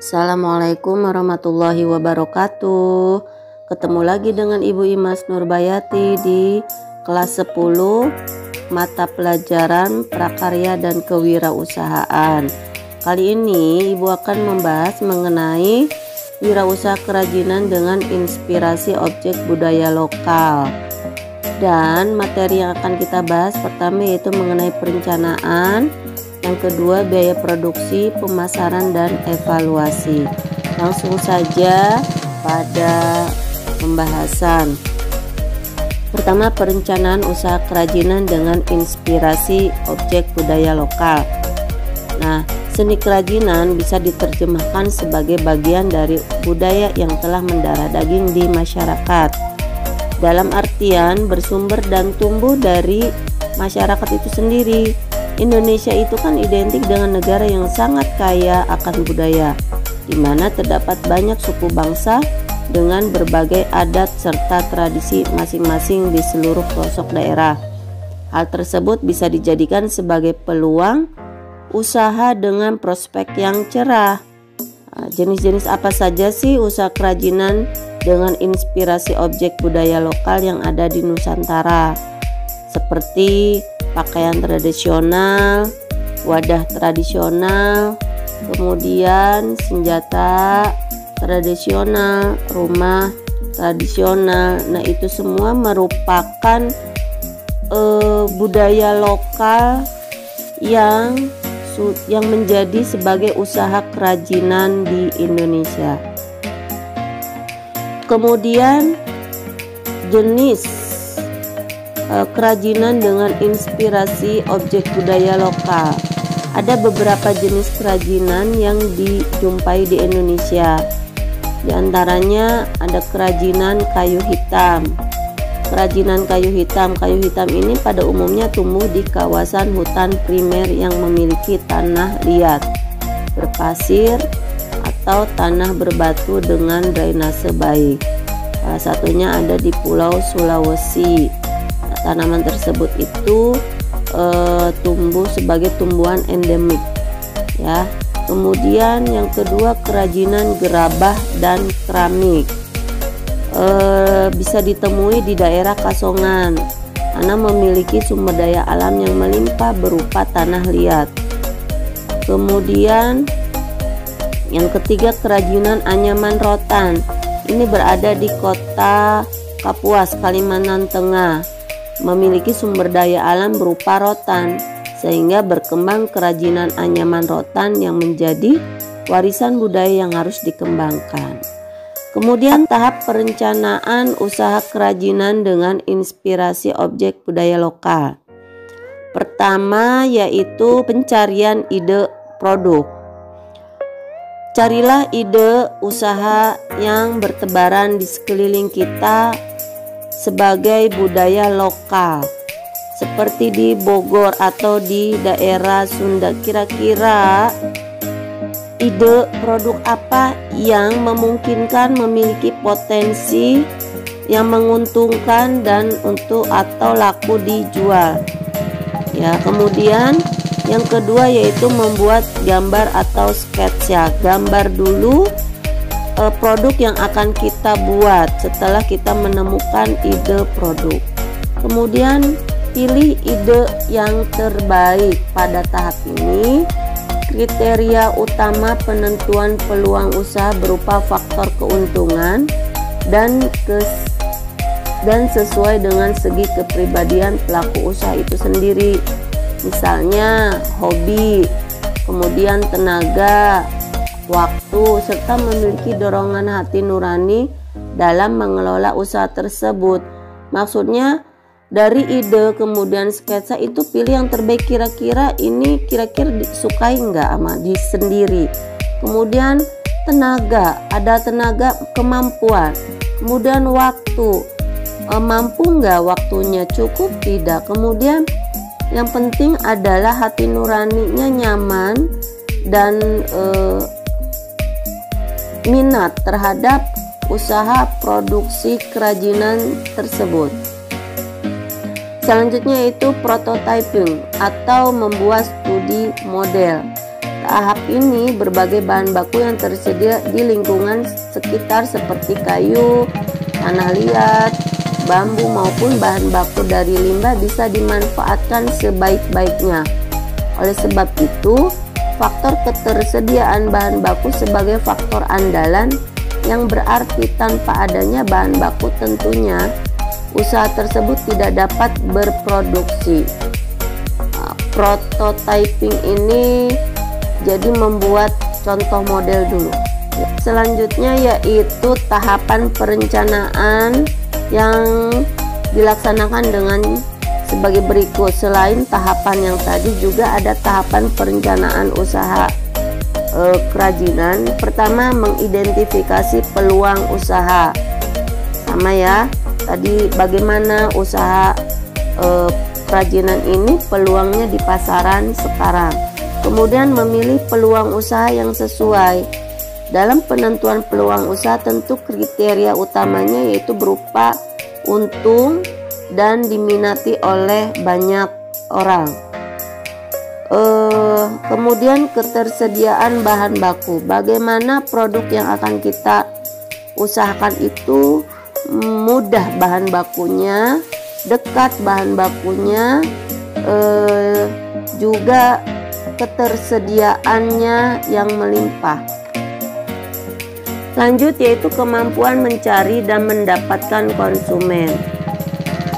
Assalamualaikum warahmatullahi wabarakatuh. Ketemu lagi dengan Ibu Imas Nurbayati di kelas 10 mata pelajaran prakarya dan kewirausahaan. Kali ini Ibu akan membahas mengenai wirausaha kerajinan dengan inspirasi objek budaya lokal. Dan materi yang akan kita bahas pertama yaitu mengenai perencanaan, yang kedua biaya produksi, pemasaran, dan evaluasi. Langsung saja pada pembahasan. Pertama, perencanaan usaha kerajinan dengan inspirasi objek budaya lokal. Nah, seni kerajinan bisa diterjemahkan sebagai bagian dari budaya yang telah mendarah daging di masyarakat. Dalam artian bersumber dan tumbuh dari masyarakat itu sendiri. Indonesia itu kan identik dengan negara yang sangat kaya akan budaya, di mana terdapat banyak suku bangsa dengan berbagai adat serta tradisi masing-masing di seluruh pelosok daerah. Hal tersebut bisa dijadikan sebagai peluang usaha dengan prospek yang cerah. Jenis-jenis apa saja sih usaha kerajinan dengan inspirasi objek budaya lokal yang ada di Nusantara? Seperti pakaian tradisional, wadah tradisional, kemudian senjata tradisional, rumah tradisional. Nah, itu semua merupakan budaya lokal yang menjadi sebagai usaha kerajinan di Indonesia. Kemudian jenis kerajinan dengan inspirasi objek budaya lokal. Ada beberapa jenis kerajinan yang dijumpai di Indonesia. Di antaranya ada kerajinan kayu hitam. Kerajinan kayu hitam ini pada umumnya tumbuh di kawasan hutan primer yang memiliki tanah liat, berpasir, atau tanah berbatu dengan drainase baik. Salah satunya ada di Pulau Sulawesi. Tanaman tersebut itu tumbuh sebagai tumbuhan endemik, ya. Kemudian yang kedua, kerajinan gerabah dan keramik. Bisa ditemui di daerah Kasongan karena memiliki sumber daya alam yang melimpah berupa tanah liat. Kemudian yang ketiga, kerajinan anyaman rotan. Ini berada di kota Kapuas, Kalimantan Tengah. Memiliki sumber daya alam berupa rotan, sehingga berkembang kerajinan anyaman rotan yang menjadi warisan budaya yang harus dikembangkan. Kemudian tahap perencanaan usaha kerajinan dengan inspirasi objek budaya lokal. Pertama yaitu pencarian ide produk. Carilah ide usaha yang bertebaran di sekeliling kita sebagai budaya lokal, seperti di Bogor atau di daerah Sunda. Kira-kira ide produk apa yang memungkinkan memiliki potensi yang menguntungkan dan atau laku dijual, ya. Kemudian yang kedua yaitu membuat gambar atau sketsa. Gambar dulu produk yang akan kita buat setelah kita menemukan ide produk. Kemudian pilih ide yang terbaik. Pada tahap ini kriteria utama penentuan peluang usaha berupa faktor keuntungan dan sesuai dengan segi kepribadian pelaku usaha itu sendiri. Misalnya hobi, kemudian tenaga, waktu, serta memiliki dorongan hati nurani dalam mengelola usaha tersebut. Maksudnya dari ide kemudian sketsa itu pilih yang terbaik. Kira-kira disukai nggak sama diri sendiri. Kemudian tenaga, ada tenaga, kemampuan. Kemudian waktu, mampu nggak waktunya, cukup tidak. Kemudian yang penting adalah hati nuraninya nyaman dan minat terhadap usaha produksi kerajinan tersebut. Selanjutnya itu prototyping atau membuat studi model. tahap ini berbagai bahan baku yang tersedia di lingkungan sekitar seperti kayu, tanah liat, bambu maupun bahan baku dari limbah bisa dimanfaatkan sebaik-baiknya. Oleh sebab itu, faktor ketersediaan bahan baku sebagai faktor andalan yang berarti tanpa adanya bahan baku tentunya usaha tersebut tidak dapat berproduksi. Prototyping ini jadi membuat contoh model dulu. Selanjutnya yaitu tahapan perencanaan yang dilaksanakan dengan sebagai berikut. Selain tahapan yang tadi juga ada tahapan perencanaan usaha kerajinan. Pertama, mengidentifikasi peluang usaha. Sama ya, tadi bagaimana usaha kerajinan ini peluangnya di pasaran sekarang. Kemudian memilih peluang usaha yang sesuai. Dalam penentuan peluang usaha tentu kriteria utamanya yaitu berupa untung dan diminati oleh banyak orang. Kemudian ketersediaan bahan baku. Bagaimana produk yang akan kita usahakan itu mudah bahan bakunya, dekat bahan bakunya, juga ketersediaannya yang melimpah. Lanjut yaitu kemampuan mencari dan mendapatkan konsumen.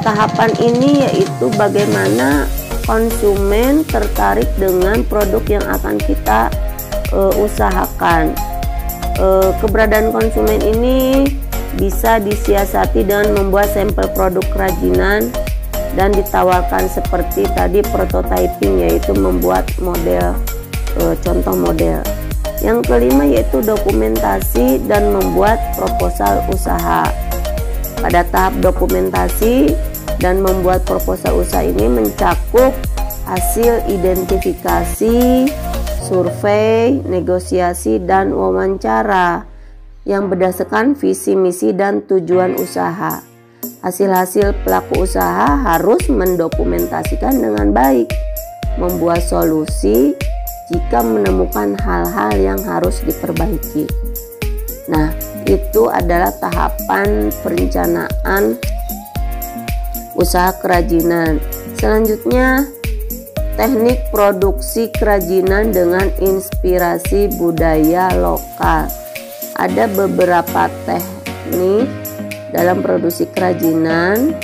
Tahapan ini yaitu bagaimana konsumen tertarik dengan produk yang akan kita usahakan. Keberadaan konsumen ini bisa disiasati dengan membuat sampel produk kerajinan dan ditawarkan seperti tadi prototyping, yaitu membuat model, contoh model. Yang kelima yaitu dokumentasi dan membuat proposal usaha. Pada tahap dokumentasi dan membuat proposal usaha ini mencakup hasil identifikasi, survei, negosiasi, dan wawancara yang berdasarkan visi, misi, dan tujuan usaha. Hasil-hasil pelaku usaha harus mendokumentasikan dengan baik, membuat solusi jika menemukan hal-hal yang harus diperbaiki. Nah, itu adalah tahapan perencanaan usaha kerajinan. Selanjutnya, teknik produksi kerajinan dengan inspirasi budaya lokal. Ada beberapa teknik dalam produksi kerajinan,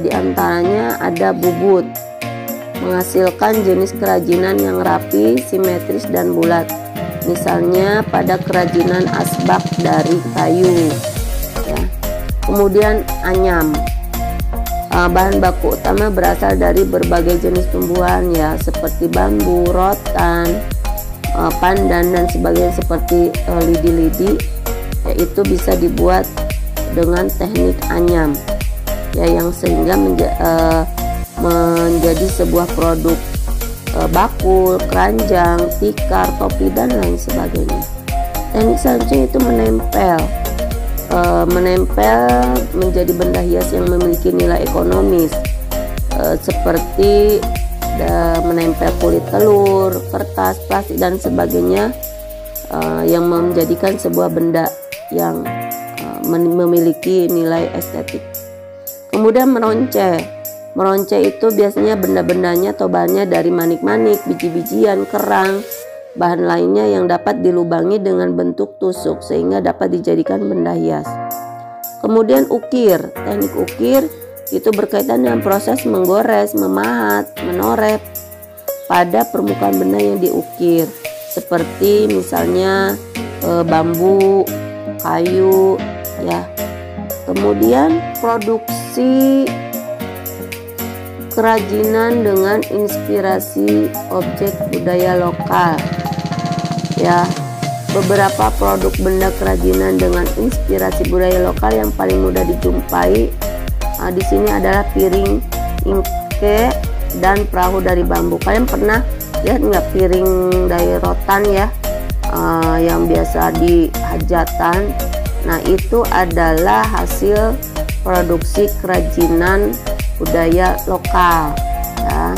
di antaranya ada bubut, menghasilkan jenis kerajinan yang rapi, simetris, dan bulat. Misalnya pada kerajinan asbak dari kayu. Ya. Kemudian anyam. Bahan baku utama berasal dari berbagai jenis tumbuhan ya, seperti bambu, rotan, pandan, dan sebagainya seperti lidi-lidi. Yaitu bisa dibuat dengan teknik anyam. Ya, yang sehingga menjadi sebuah produk bakul, keranjang, tikar, topi, dan lain sebagainya. Teknik selanjutnya itu menempel. Menempel menjadi benda hias yang memiliki nilai ekonomis, seperti menempel kulit telur, kertas, plastik, dan sebagainya, yang menjadikan sebuah benda yang memiliki nilai estetik. Kemudian meronce. Meronce itu biasanya benda-bendanya atau bahannya dari manik-manik, biji-bijian, kerang, bahan lainnya yang dapat dilubangi dengan bentuk tusuk sehingga dapat dijadikan benda hias. Kemudian ukir. Teknik ukir itu berkaitan dengan proses menggores, memahat, menoreh pada permukaan benda yang diukir, seperti misalnya bambu, kayu, ya. Kemudian produksi kerajinan dengan inspirasi objek budaya lokal. Ya, beberapa produk benda kerajinan dengan inspirasi budaya lokal yang paling mudah dijumpai di sini adalah piring ingke dan perahu dari bambu. Kalian pernah lihat nggak piring dari rotan ya, yang biasa di hajatan? Nah, itu adalah hasil produksi kerajinan budaya lokal. Ya.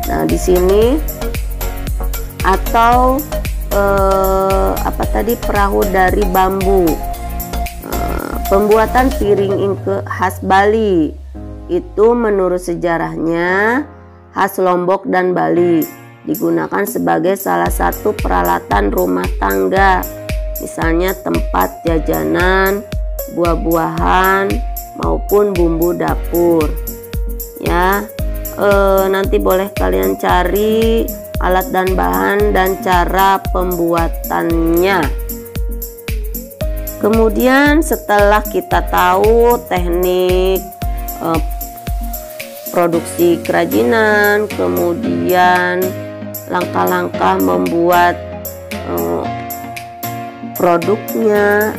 Nah, di sini atau perahu dari bambu. Pembuatan piring ingke khas Bali itu menurut sejarahnya khas Lombok dan Bali, digunakan sebagai salah satu peralatan rumah tangga, misalnya tempat jajanan, buah-buahan maupun bumbu dapur. Ya, nanti boleh kalian cari alat dan bahan dan cara pembuatannya. Kemudian setelah kita tahu teknik produksi kerajinan, kemudian langkah-langkah membuat produknya,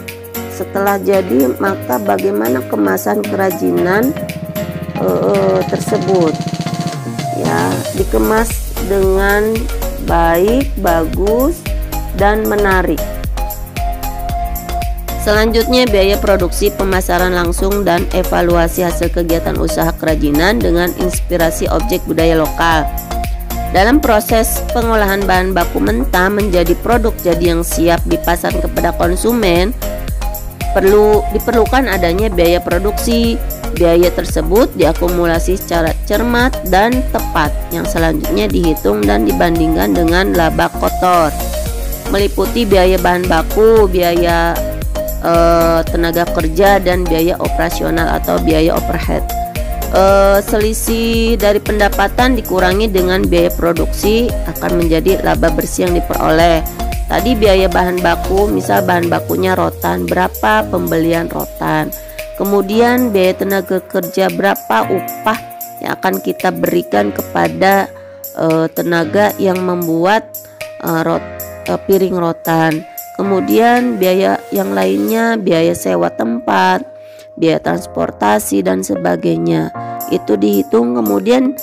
setelah jadi maka bagaimana kemasan kerajinan tersebut, ya, dikemas dengan baik, bagus, dan menarik. Selanjutnya, biaya produksi, pemasaran langsung, dan evaluasi hasil kegiatan usaha kerajinan dengan inspirasi objek budaya lokal. Dalam proses pengolahan bahan baku mentah menjadi produk jadi yang siap dipasarkan kepada konsumen, diperlukan adanya biaya produksi. Biaya tersebut diakumulasi secara cermat dan tepat, yang selanjutnya dihitung dan dibandingkan dengan laba kotor, meliputi biaya bahan baku, biaya tenaga kerja, dan biaya operasional atau biaya overhead. Selisih dari pendapatan dikurangi dengan biaya produksi akan menjadi laba bersih yang diperoleh. Tadi biaya bahan baku, misal bahan bakunya rotan, berapa pembelian rotan. Kemudian biaya tenaga kerja, berapa upah yang akan kita berikan kepada tenaga yang membuat piring rotan. Kemudian biaya yang lainnya, biaya sewa tempat, biaya transportasi, dan sebagainya. Itu dihitung, kemudian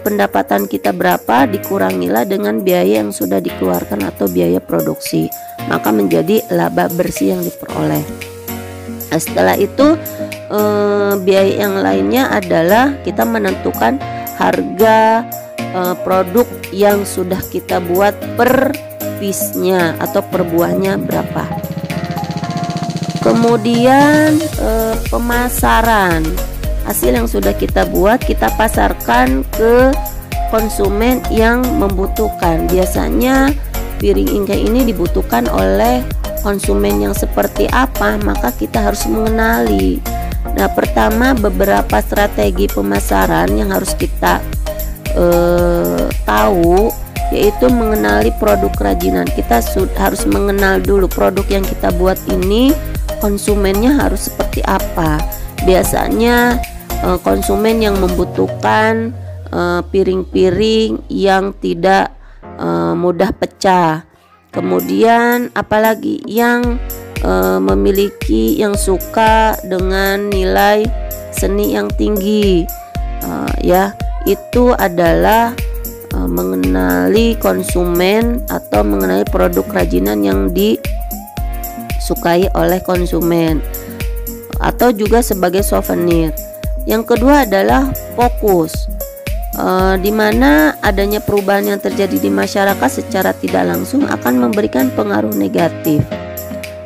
pendapatan kita berapa dikurangilah dengan biaya yang sudah dikeluarkan atau biaya produksi, maka menjadi laba bersih yang diperoleh. Nah, setelah itu biaya yang lainnya adalah kita menentukan harga produk yang sudah kita buat per piece-nya atau per buahnya berapa. Kemudian pemasaran, hasil yang sudah kita buat kita pasarkan ke konsumen yang membutuhkan. Biasanya piring ingkai ini dibutuhkan oleh konsumen yang seperti apa, maka kita harus mengenali. Nah, pertama, beberapa strategi pemasaran yang harus kita tahu, yaitu mengenali produk kerajinan. Kita harus mengenal dulu produk yang kita buat ini konsumennya harus seperti apa. Biasanya konsumen yang membutuhkan piring-piring yang tidak mudah pecah. Kemudian apalagi yang memiliki, yang suka dengan nilai seni yang tinggi, ya, itu adalah mengenali konsumen atau mengenali produk kerajinan yang disukai oleh konsumen, atau juga sebagai souvenir. Yang kedua adalah fokus, di mana adanya perubahan yang terjadi di masyarakat secara tidak langsung akan memberikan pengaruh negatif,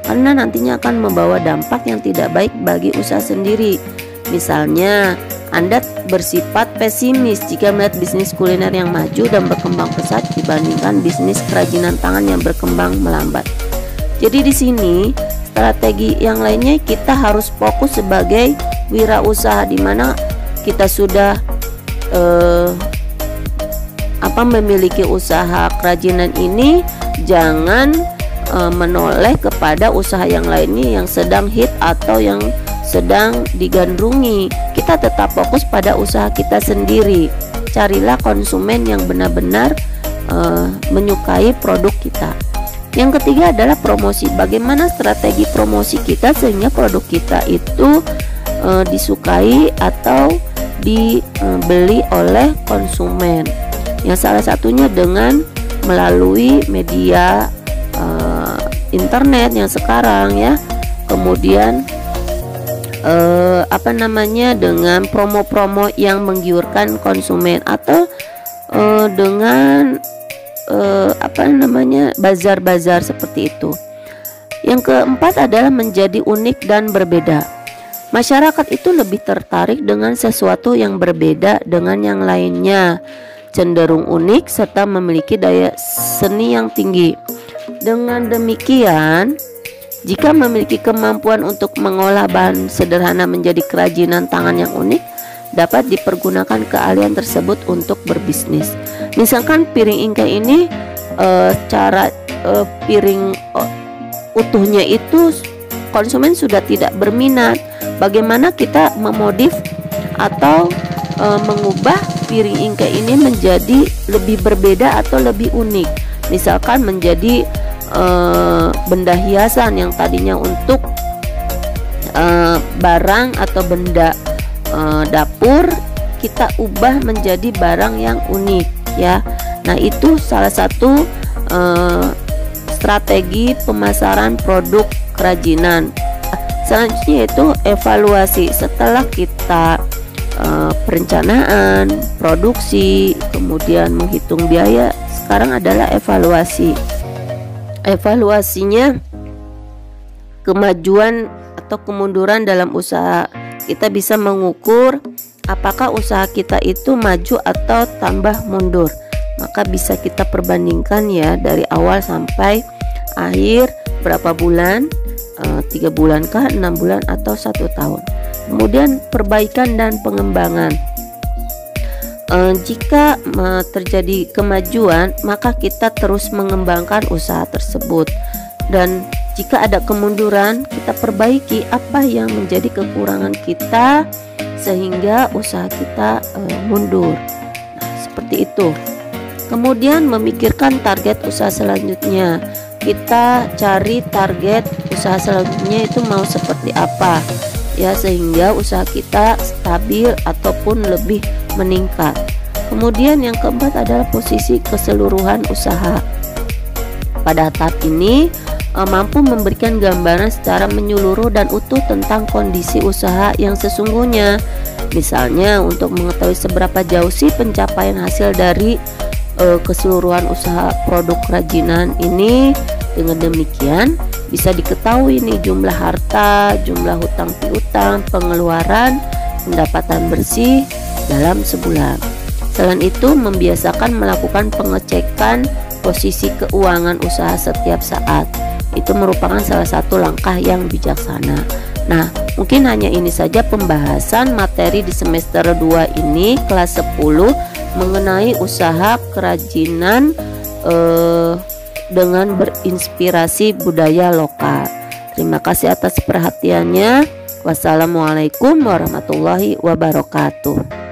karena nantinya akan membawa dampak yang tidak baik bagi usaha sendiri. Misalnya, Anda bersifat pesimis jika melihat bisnis kuliner yang maju dan berkembang pesat dibandingkan bisnis kerajinan tangan yang berkembang melambat. Jadi di sini strategi yang lainnya kita harus fokus sebagai wirausaha, di mana kita sudah memiliki usaha kerajinan ini, jangan menoleh kepada usaha yang lainnya yang sedang hit atau yang sedang digandrungi. Kita tetap fokus pada usaha kita sendiri. Carilah konsumen yang benar-benar menyukai produk kita. Yang ketiga adalah promosi. Bagaimana strategi promosi kita sehingga produk kita itu disukai atau dibeli oleh konsumen. Yang salah satunya dengan melalui media internet yang sekarang, ya. Kemudian dengan promo-promo yang menggiurkan konsumen, atau dengan bazar-bazar seperti itu. Yang keempat adalah menjadi unik dan berbeda. Masyarakat itu lebih tertarik dengan sesuatu yang berbeda dengan yang lainnya, cenderung unik serta memiliki daya seni yang tinggi. Dengan demikian, jika memiliki kemampuan untuk mengolah bahan sederhana menjadi kerajinan tangan yang unik, dapat dipergunakan keahlian tersebut untuk berbisnis. Misalkan piring ingkai ini piring utuhnya itu konsumen sudah tidak berminat. Bagaimana kita memodif atau mengubah piring ingkai ini menjadi lebih berbeda atau lebih unik. Misalkan menjadi benda hiasan yang tadinya untuk barang atau benda dapur, kita ubah menjadi barang yang unik ya. Nah, itu salah satu strategi pemasaran produk kerajinan. Selanjutnya yaitu evaluasi. Setelah kita perencanaan, produksi, kemudian menghitung biaya, sekarang adalah evaluasi. Evaluasinya kemajuan atau kemunduran dalam usaha. Kita bisa mengukur apakah usaha kita itu maju atau tambah mundur. Maka bisa kita perbandingkan ya, dari awal sampai akhir berapa bulan, 3 bulan kah, 6 bulan atau 1 tahun. Kemudian perbaikan dan pengembangan. Jika terjadi kemajuan, maka kita terus mengembangkan usaha tersebut. Dan jika ada kemunduran, kita perbaiki apa yang menjadi kekurangan kita sehingga usaha kita mundur. Nah, seperti itu. Kemudian memikirkan target usaha selanjutnya. Kita cari target usaha selanjutnya itu mau seperti apa ya, sehingga usaha kita stabil ataupun lebih meningkat. Kemudian yang keempat adalah posisi keseluruhan usaha. Pada tahap ini mampu memberikan gambaran secara menyeluruh dan utuh tentang kondisi usaha yang sesungguhnya. Misalnya untuk mengetahui seberapa jauh sih pencapaian hasil dari keseluruhan usaha produk kerajinan ini. Dengan demikian bisa diketahui nih jumlah harta, jumlah hutang piutang, pengeluaran, pendapatan bersih dalam sebulan. Selain itu, membiasakan melakukan pengecekan posisi keuangan usaha setiap saat. Itu merupakan salah satu langkah yang bijaksana. Nah, mungkin hanya ini saja pembahasan materi di semester 2 ini, kelas 10, mengenai usaha kerajinan dengan berinspirasi budaya lokal. Terima kasih atas perhatiannya. Wassalamualaikum warahmatullahi wabarakatuh.